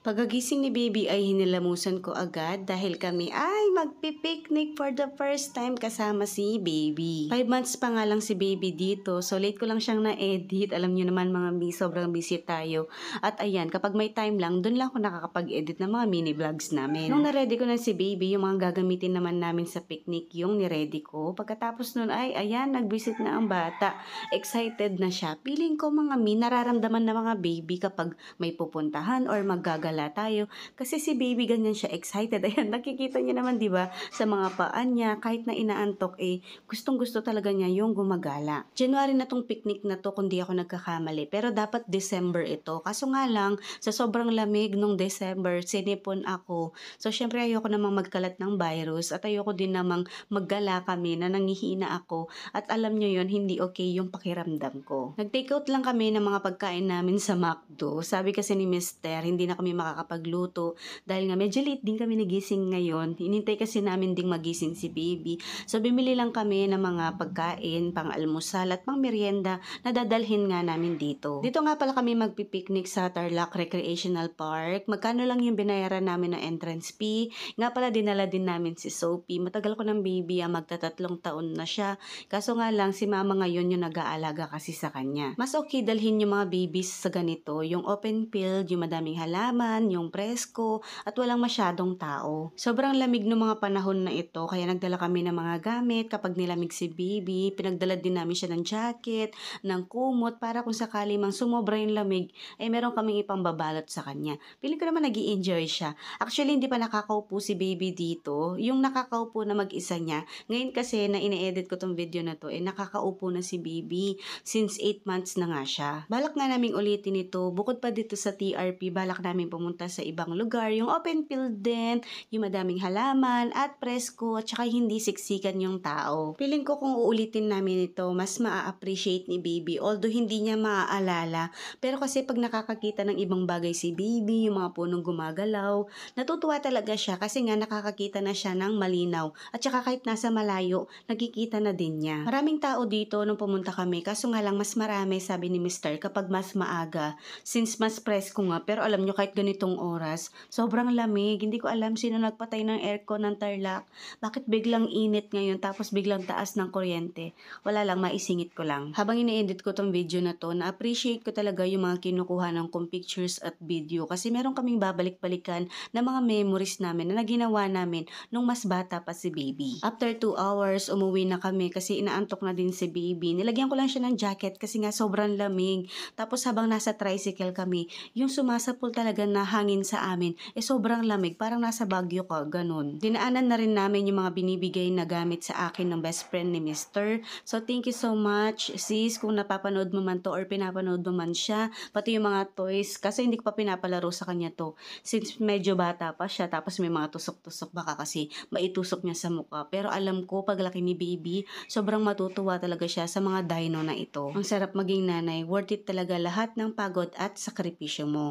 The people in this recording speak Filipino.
Pagkagising ni baby ay hinilamusan ko agad dahil kami ay magpipiknik for the first time kasama si baby. 5 months pa nga lang si baby dito, so late ko lang siyang na-edit. Alam niyo naman mga sobrang busy tayo. At ayan, kapag may time lang, dun lang ako nakakapag-edit ng mga mini vlogs namin. Nung na-ready ko na si baby, yung mga gagamitin naman namin sa picnic, yung ni-ready ko. Pagkatapos nun ay, ayan, nag-visit na ang bata. Excited na siya. Feeling ko mga nararamdaman na mga baby kapag may pupuntahan or maggagala tayo. Kasi si baby ganyan siya excited. Ayan, nakikita niyo naman 'di ba sa mga paan niya, kahit na inaantok gustong-gusto talaga niya yung gumagala. January na tong picnic na to kung di ako nagkakamali, pero dapat December ito. Kaso nga lang, sa sobrang lamig nung December, sinipon ako. So syempre ayoko namang magkalat ng virus at ayoko din namang maggala kami na nangihina ako at alam niyo yon hindi okay yung pakiramdam ko. Nag-take out lang kami ng mga pagkain namin sa McDo. Sabi kasi ni Mister, hindi na kami makakapagluto dahil nga medyo late din kami nagising ngayon. Hinintay kasi namin ding magising si baby. So bimili lang kami ng mga pagkain, pang almusal at pang merienda na dadalhin nga namin dito. Dito nga pala kami magpipiknik sa Tarlac Recreational Park. Magkano lang yung binayaran namin ng entrance fee. Nga pala dinala din namin si Sophie. Matagal ko ng baby, magtatatlong taon na siya. Kaso nga lang si mama ngayon yung nag-aalaga kasi sa kanya. Mas okay dalhin yung mga babies sa ganito, yung open field, yung madaming halaman, yung presko, at walang masyadong tao. Sobrang lamig ng mga panahon na ito, kaya nagdala kami ng mga gamit. Kapag nilamig si baby, pinagdala din namin siya ng jacket, ng kumot, para kung sakali mang sumobra yung lamig, ay meron kaming ipangbabalot sa kanya. Piling ko naman nag-i-enjoy siya. Actually, hindi pa nakakaupo si baby dito. Yung nakakaupo na mag-isa niya, ngayon kasi na ine-edit ko tong video na to, nakakaupo na si baby since 8 months na nga siya. Balak nga naming ulitin ito, bukod pa dito sa TRP, balak namin pumunta sa ibang lugar, yung open field din, yung madaming halaman at presko at saka hindi siksikan yung tao. Feeling ko kung uulitin namin ito, mas maa-appreciate ni baby, although hindi niya maaalala, pero kasi pag nakakakita ng ibang bagay si baby, yung mga punong gumagalaw, natutuwa talaga siya kasi nga nakakakita na siya ng malinaw at saka kahit nasa malayo, nakikita na din niya. Maraming tao dito nung pumunta kami, kaso nga lang mas marami, sabi ni Mr. kapag mas maaga, since mas presko nga, pero alam nyo kahit ganitong oras, sobrang lamig. Hindi ko alam sino nagpatay ng aircon ng Tarlac. Bakit biglang init ngayon tapos biglang taas ng kuryente? Wala lang, maisingit ko lang. Habang ini-edit ko tong video na to, na-appreciate ko talaga yung mga kinukuha ng kong pictures at video kasi meron kaming babalik-balikan na mga memories namin na ginawa namin nung mas bata pa si baby. After 2 hours, umuwi na kami kasi inaantok na din si baby. Nilagyan ko lang siya ng jacket kasi nga sobrang lamig. Tapos habang nasa tricycle kami, yung sumasapol talaga na hangin sa amin, sobrang lamig, parang nasa Baguio ka, ganun. Dinaanan na rin namin yung mga binibigay na gamit sa akin ng best friend ni Mr. So thank you so much sis kung napapanood mo man to or pinapanood mo man siya, pati yung mga toys, kasi hindi ko pa pinapalaro sa kanya to since medyo bata pa siya, tapos may mga tusok-tusok, baka kasi maitusok niya sa mukha, pero alam ko paglaki ni baby, sobrang matutuwa talaga siya sa mga dino na ito. Ang sarap maging nanay, worth it talaga lahat ng pagod at sakripisyo mo.